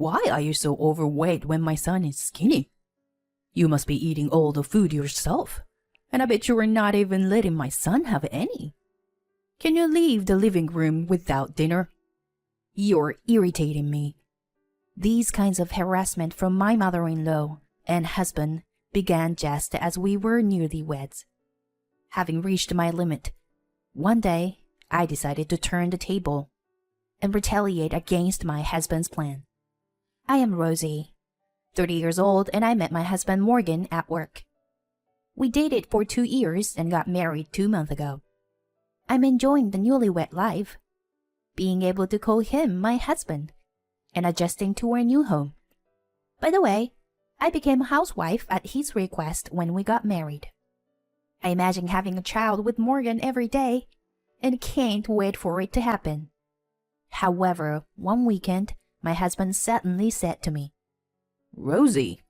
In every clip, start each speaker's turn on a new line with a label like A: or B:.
A: Why are you so overweight when my son is skinny? You must be eating all the food yourself, and I bet you are not even letting my son have any. Can you leave the living room without dinner? You're irritating me." These kinds of harassment from my mother-in-law and husband began just as we were newlyweds. Having reached my limit, one day I decided to turn the table and retaliate against my husband's plan. I am Rosie, 30 years old, and I met my husband Morgan at work. We dated for 2 years and got married 2 months ago. I'm enjoying the newlywed life, being able to call him my husband, and adjusting to our new home. By the way, I became a housewife at his request when we got married. I imagine having a child with Morgan every day and can't wait for it to happen. However, one weekend, my husband suddenly said to me, "Rosie,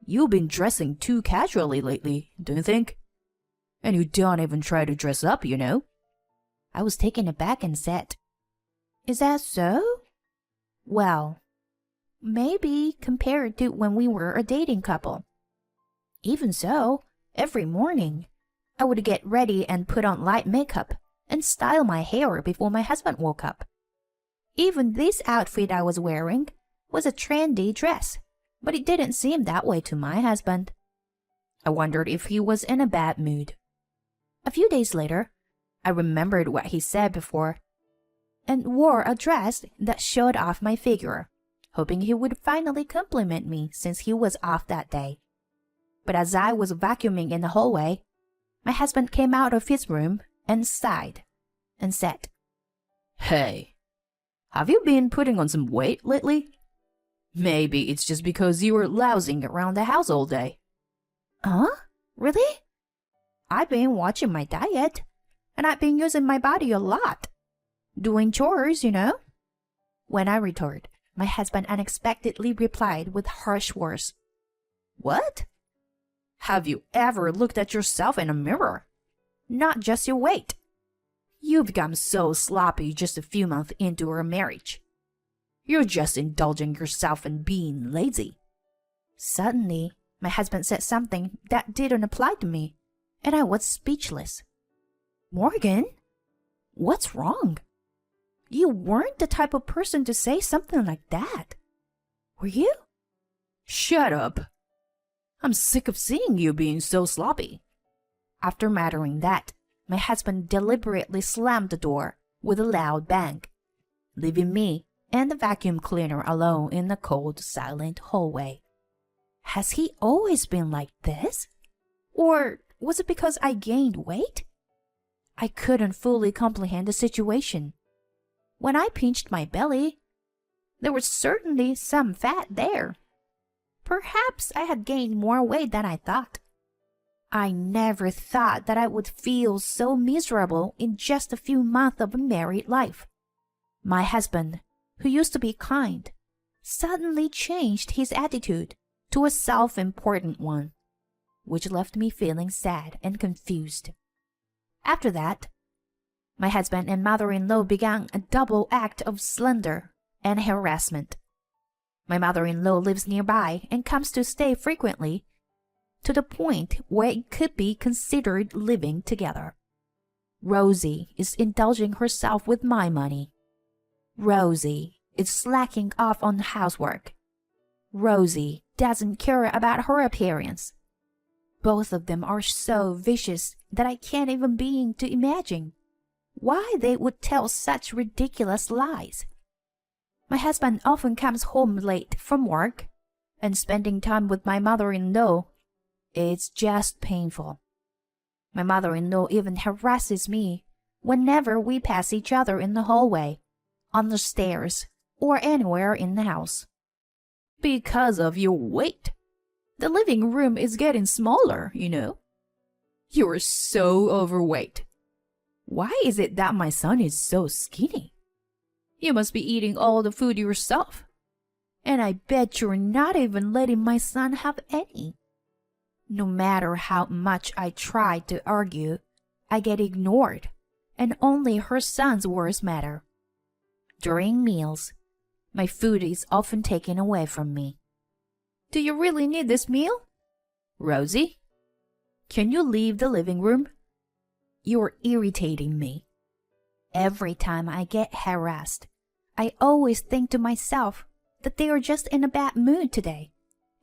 A: you've been dressing too casually lately, don't you think? And you don't even try to dress up, you know." I was taken aback and said, "Is that so?" "Well, maybe compared to when we were a dating couple. Even so, every morning, I would get ready and put on light makeup and style my hair before my husband woke up. Even this outfit I was wearing was a trendy dress, but it didn't seem that way to my husband." I wondered if he was in a bad mood. A few days later, I remembered what he said before and wore a dress that showed off my figure, hoping he would finally compliment me since he was off that day. But as I was vacuuming in the hallway, my husband came out of his room and sighed and said, "Hey, have you been putting on some weight lately? Maybe it's just because you were lounging around the house all day." "Huh? Really? I've been watching my diet, and I've been using my body a lot. Doing chores, you know." When I returned, my husband unexpectedly replied with harsh words. "What? Have you ever looked at yourself in a mirror? Not just your weight. You've become so sloppy just a few months into our marriage. You're just indulging yourself in being lazy." Suddenly, my husband said something that didn't apply to me, and I was speechless. "Morgan, what's wrong? You weren't the type of person to say something like that, were you?" "Shut up. I'm sick of seeing you being so sloppy." After muttering that, my husband deliberately slammed the door with a loud bang, leaving me and the vacuum cleaner alone in the cold, silent hallway. Has he always been like this? Or was it because I gained weight? I couldn't fully comprehend the situation. When I pinched my belly, there was certainly some fat there. Perhaps I had gained more weight than I thought. I never thought that I would feel so miserable in just a few months of a married life. My husband, who used to be kind, suddenly changed his attitude to a self-important one, which left me feeling sad and confused. After that, my husband and mother-in-law began a double act of slander and harassment. My mother-in-law lives nearby and comes to stay frequently, to the point where it could be considered living together. Rosie is indulging herself with my money. Rosie is slacking off on housework. Rosie doesn't care about her appearance. Both of them are so vicious that I can't even begin to imagine why they would tell such ridiculous lies. My husband often comes home late from work, and spending time with my mother-in-law is just painful. My mother-in-law even harasses me whenever we pass each other in the hallway, on the stairs, or anywhere in the house. "Because of your weight. The living room is getting smaller, you know. You're so overweight. Why is it that my son is so skinny? You must be eating all the food yourself. And I bet you're not even letting my son have any." No matter how much I try to argue, I get ignored, and only her son's words matter. During meals, My food is often taken away from me. Do you really need this meal? Rosie, can you leave the living room? You're irritating me. Every time I get harassed, I always think to myself that they are just in a bad mood today,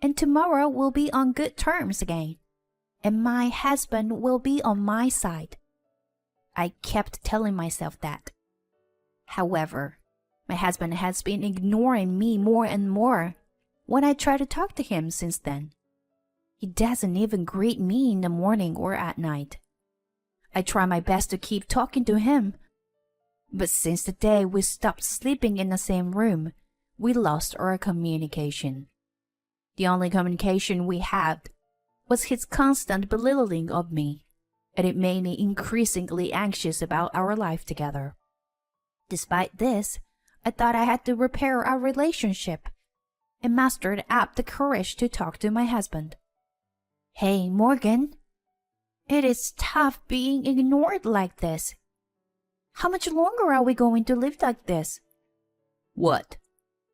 A: and tomorrow we'll be on good terms again, and my husband will be on my side. I kept telling myself that. However, my husband has been ignoring me more and more when I try to talk to him since then. He doesn't even greet me in the morning or at night. I try my best to keep talking to him, but since the day we stopped sleeping in the same room, we lost our communication. The only communication we had was his constant belittling of me, and it made me increasingly anxious about our life together. Despite this, I thought I had to repair our relationship and mustered up the courage to talk to my husband. Hey, Morgan. It is tough being ignored like this. How much longer are we going to live like this? What?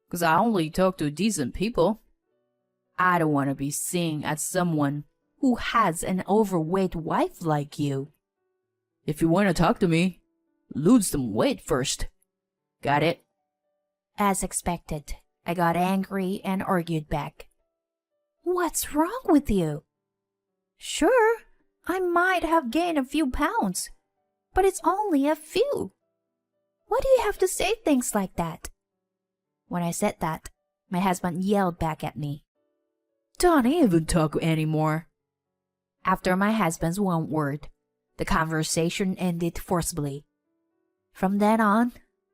A: 'Cause I only talk to decent people. I don't want to be seen as someone who has an overweight wife like you. If you want to talk to me, lose some weight first. Got it? As expected, I got angry and argued back. What's wrong with you? Sure, I might have gained a few pounds, but it's only a few. Why do you have to say things like that? When I said that, my husband yelled back at me. Don't even talk anymore. After my husband's one word, the conversation ended forcibly. From then on,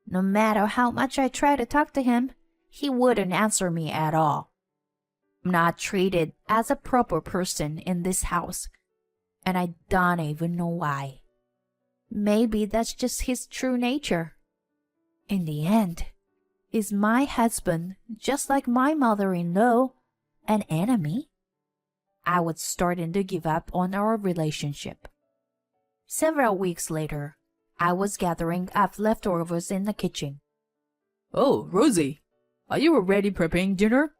A: no matter how much I tried to talk to him, he wouldn't answer me at all. I'm not treated as a proper person in this house, and I don't even know why. Maybe that's just his true nature. In the end, is my husband, just like my mother-in-law, an enemy? I was starting to give up on our relationship. Several weeks later, I was gathering up leftovers in the kitchen. Oh, Rosie, are you already preparing dinner?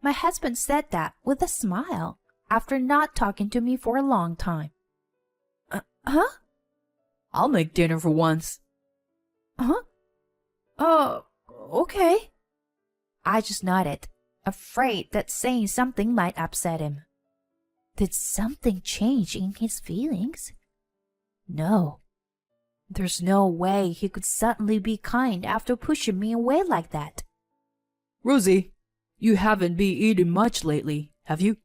A: My husband said that with a smile after not talking to me for a long time. Huh? I'll make dinner for once. Huh? Okay. I just nodded, afraid that saying something might upset him. Did something change in his feelings? No. There's no way he could suddenly be kind after pushing me away like that. Rosie, you haven't been eating much lately, have you?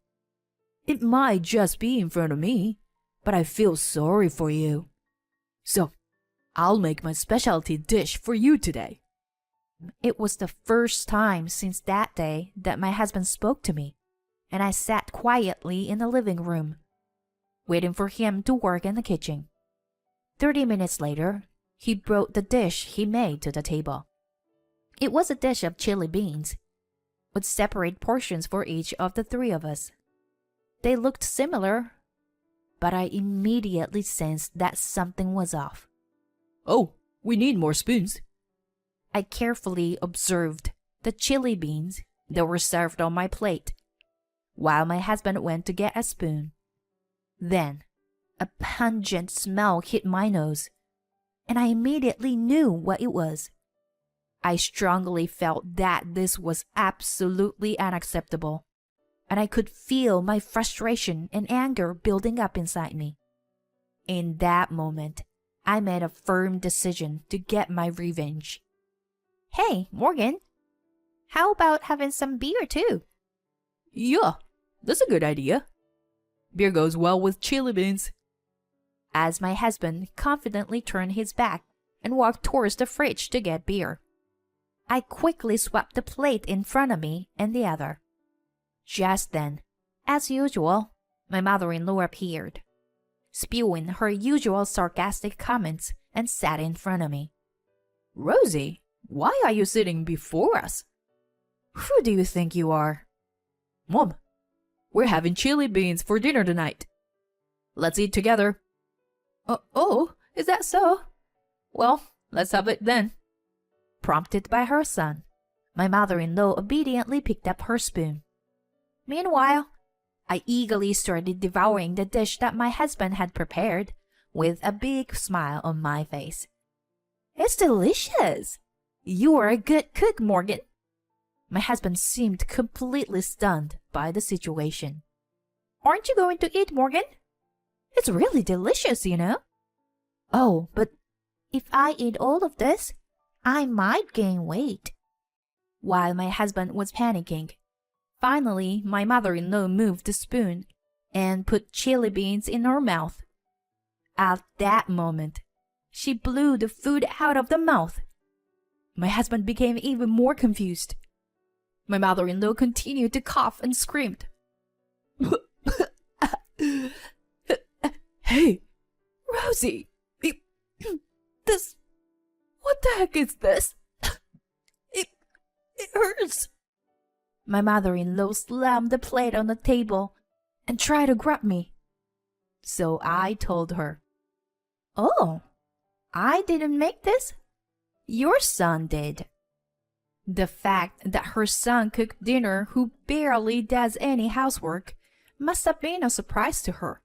A: It might just be in front of me, but I feel sorry for you. So, I'll make my specialty dish for you today. It was the first time since that day that my husband spoke to me, and I sat quietly in the living room, waiting for him to work in the kitchen. 30 minutes later, he brought the dish he made to the table. It was a dish of chili beans, with separate portions for each of the three of us. They looked similar, but I immediately sensed that something was off. Oh, we need more spoons. I carefully observed the chili beans that were served on my plate, while my husband went to get a spoon. Then, a pungent smell hit my nose, and I immediately knew what it was. I strongly felt that this was absolutely unacceptable, and I could feel my frustration and anger building up inside me. In that moment, I made a firm decision to get my revenge. Hey, Morgan, how about having some beer too? Yeah, that's a good idea. Beer goes well with chili beans. As my husband confidently turned his back and walked towards the fridge to get beer, I quickly swept the plate in front of me and the other. Just then, as usual, my mother-in-law appeared, spewing her usual sarcastic comments, and sat in front of me. Rosie, why are you sitting before us? Who do you think you are? Mom, we're having chili beans for dinner tonight. Let's eat together. Oh, is that so? Well, let's have it then. Prompted by her son, My mother-in-law obediently picked up her spoon. Meanwhile, I eagerly started devouring the dish that my husband had prepared, with a big smile on my face. It's delicious! You are a good cook, Morgan. My husband seemed completely stunned by the situation. Aren't you going to eat, Morgan? It's really delicious, you know. Oh, but if I eat all of this, I might gain weight. While my husband was panicking, finally my mother-in-law moved the spoon and put chili beans in her mouth. At that moment, she blew the food out of the mouth. My husband became even more confused. My mother-in-law continued to cough and screamed. Hey, Rosie, this, what the heck is this? It hurts. My mother-in-law slammed the plate on the table and tried to grab me. So I told her, Oh, I didn't make this. Your son did. The fact that her son cooked dinner who barely does any housework must have been a surprise to her.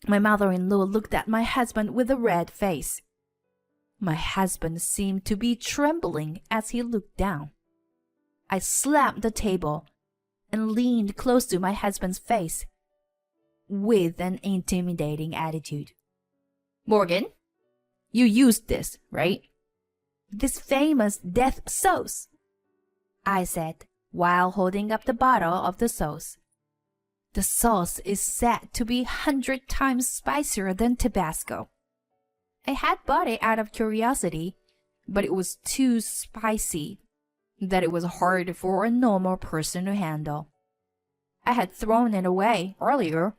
A: My mother-in-law looked at my husband with a red face. My husband seemed to be trembling as he looked down. I slapped the table and leaned close to my husband's face with an intimidating attitude. Morgan, you used this, right? This famous death sauce, I said while holding up the bottle of the sauce. The sauce is said to be 100 times spicier than Tabasco. I had bought it out of curiosity, but it was too spicy that it was hard for a normal person to handle. I had thrown it away earlier,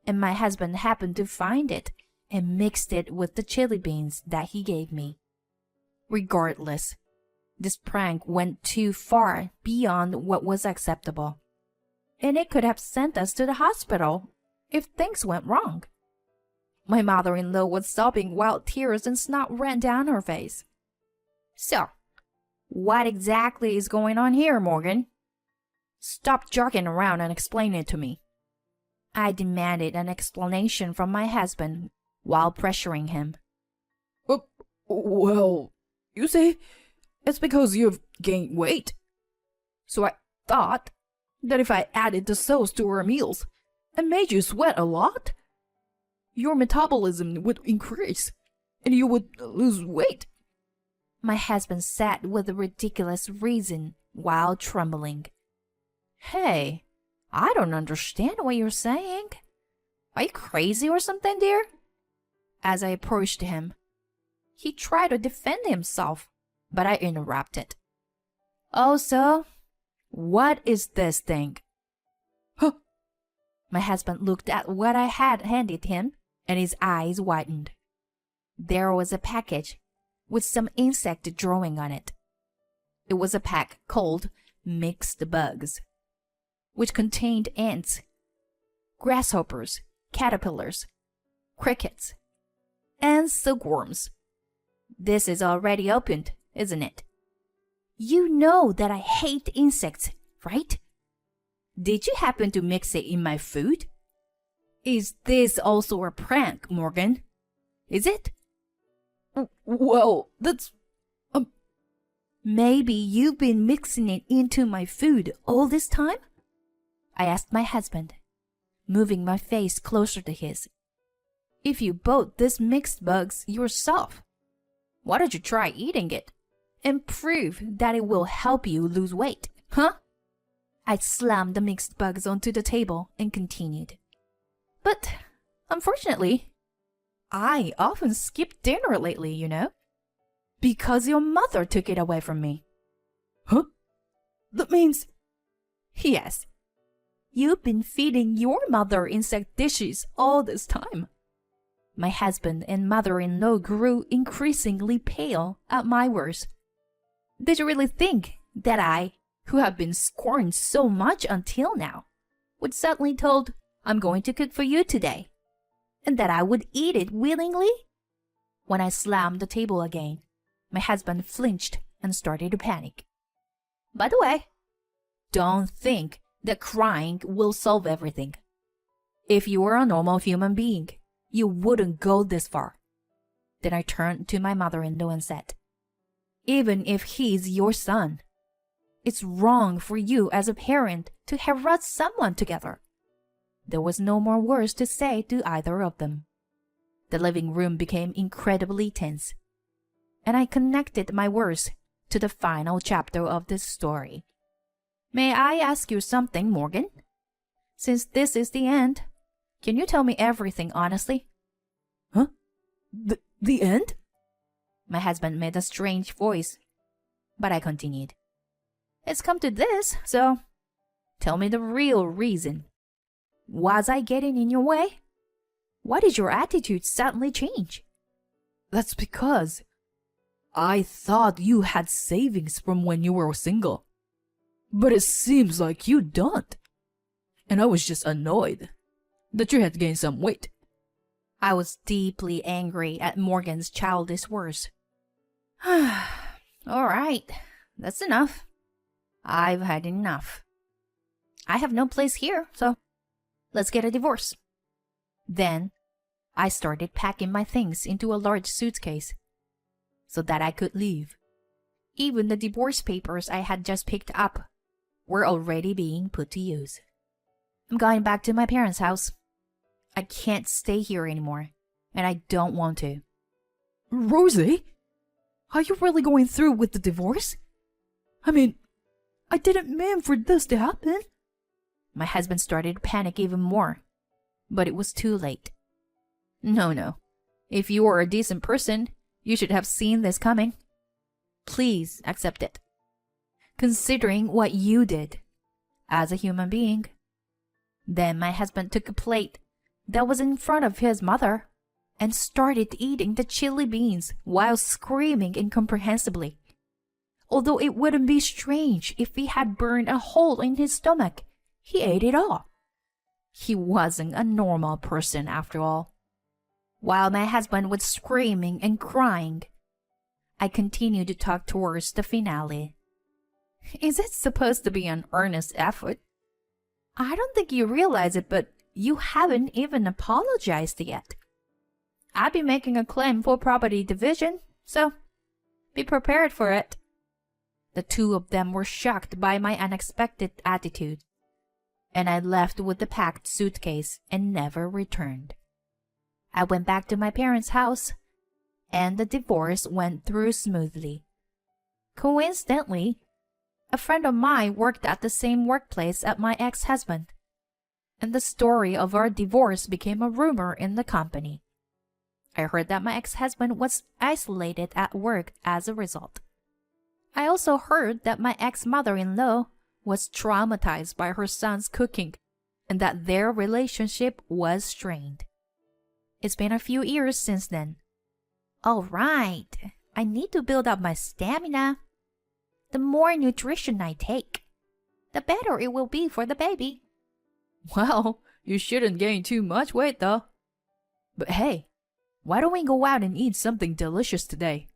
A: and my husband happened to find it and mixed it with the chili beans that he gave me. Regardless, this prank went too far beyond what was acceptable, and it could have sent us to the hospital if things went wrong. My mother-in-law was sobbing while tears and snot ran down her face. So, what exactly is going on here, Morgan? Stop joking around and explain it to me. I demanded an explanation from my husband while pressuring him. Well, you see, it's because you've gained weight. So I thought that if I added the sauce to our meals and made you sweat a lot, your metabolism would increase and you would lose weight. My husband said with a ridiculous reason while trembling. Hey, I don't understand what you're saying. Are you crazy or something, dear? As I approached him, he tried to defend himself, but I interrupted. Oh, so? What is this thing? Huh. My husband looked at what I had handed him, and his eyes widened. There was a package with some insect drawing on it. It was a pack called Mixed Bugs, which contained ants, grasshoppers, caterpillars, crickets, and silkworms. This is already opened, isn't it? You know that I hate insects, right? Did you happen to mix it in my food? Is this also a prank, Morgan? Is it? Well, that's... Maybe you've been mixing it into my food all this time? I asked my husband, moving my face closer to his. If you bought this mixed bugs yourself, why don't you try eating it and prove that it will help you lose weight, huh? I slammed the mixed bugs onto the table and continued. But, unfortunately, I often skip dinner lately, you know, because your mother took it away from me. Huh? That means... Yes. You've been feeding your mother insect dishes all this time. My husband and mother-in-law grew increasingly pale at my words. Did you really think that I, who have been scorned so much until now, would suddenly told, I'm going to cook for you today, and that I would eat it willingly? When I slammed the table again, my husband flinched and started to panic. By the way, don't think that crying will solve everything. If you were a normal human being, you wouldn't go this far. Then I turned to my mother-in-law and said, even if he's your son, it's wrong for you as a parent to harass someone together. There was no more words to say to either of them. The living room became incredibly tense, and I connected my words to the final chapter of this story. May I ask you something, Morgan? Since this is the end, can you tell me everything honestly? Huh? The end? My husband made a strange voice, but I continued. It's come to this, so tell me the real reason. Was I getting in your way? Why did your attitude suddenly change? That's because I thought you had savings from when you were single. But it seems like you don't. And I was just annoyed that you had gained some weight. I was deeply angry at Morgan's childish words. All right, that's enough. I've had enough. I have no place here, so let's get a divorce. Then I started packing my things into a large suitcase so that I could leave. Even the divorce papers I had just picked up were already being put to use. I'm going back to my parents' house. I can't stay here anymore, and I don't want to. Rosie? Are you really going through with the divorce? I mean, I didn't mean for this to happen. My husband started to panic even more, but it was too late. No. If you are a decent person, you should have seen this coming. Please accept it. Considering what you did as a human being. Then my husband took a plate that was in front of his mother and started eating the chili beans while screaming incomprehensibly. Although it wouldn't be strange if he had burned a hole in his stomach, he ate it all. He wasn't a normal person after all. While my husband was screaming and crying, I continued to talk towards the finale. Is it supposed to be an earnest effort? I don't think you realize it, but you haven't even apologized yet. I'll be making a claim for property division, so be prepared for it. The two of them were shocked by my unexpected attitude, and I left with the packed suitcase and never returned. I went back to my parents' house, and the divorce went through smoothly. Coincidentally, a friend of mine worked at the same workplace as my ex-husband, and the story of our divorce became a rumor in the company. I heard that my ex-husband was isolated at work as a result. I also heard that my ex-mother-in-law was traumatized by her son's cooking and that their relationship was strained. It's been a few years since then. All right, I need to build up my stamina. The more nutrition I take, the better it will be for the baby. Well, you shouldn't gain too much weight though. But hey, why don't we go out and eat something delicious today?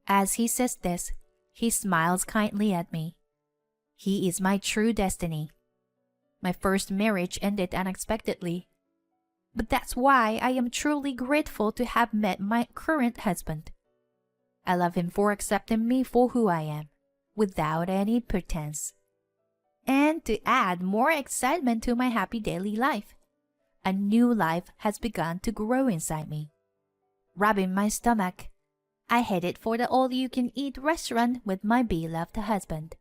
A: As he says this, he smiles kindly at me. He is my true destiny. My first marriage ended unexpectedly, but that's why I am truly grateful to have met my current husband. I love him for accepting me for who I am, without any pretense. And to add more excitement to my happy daily life, a new life has begun to grow inside me. Rubbing my stomach, I headed for the all-you-can-eat restaurant with my beloved husband.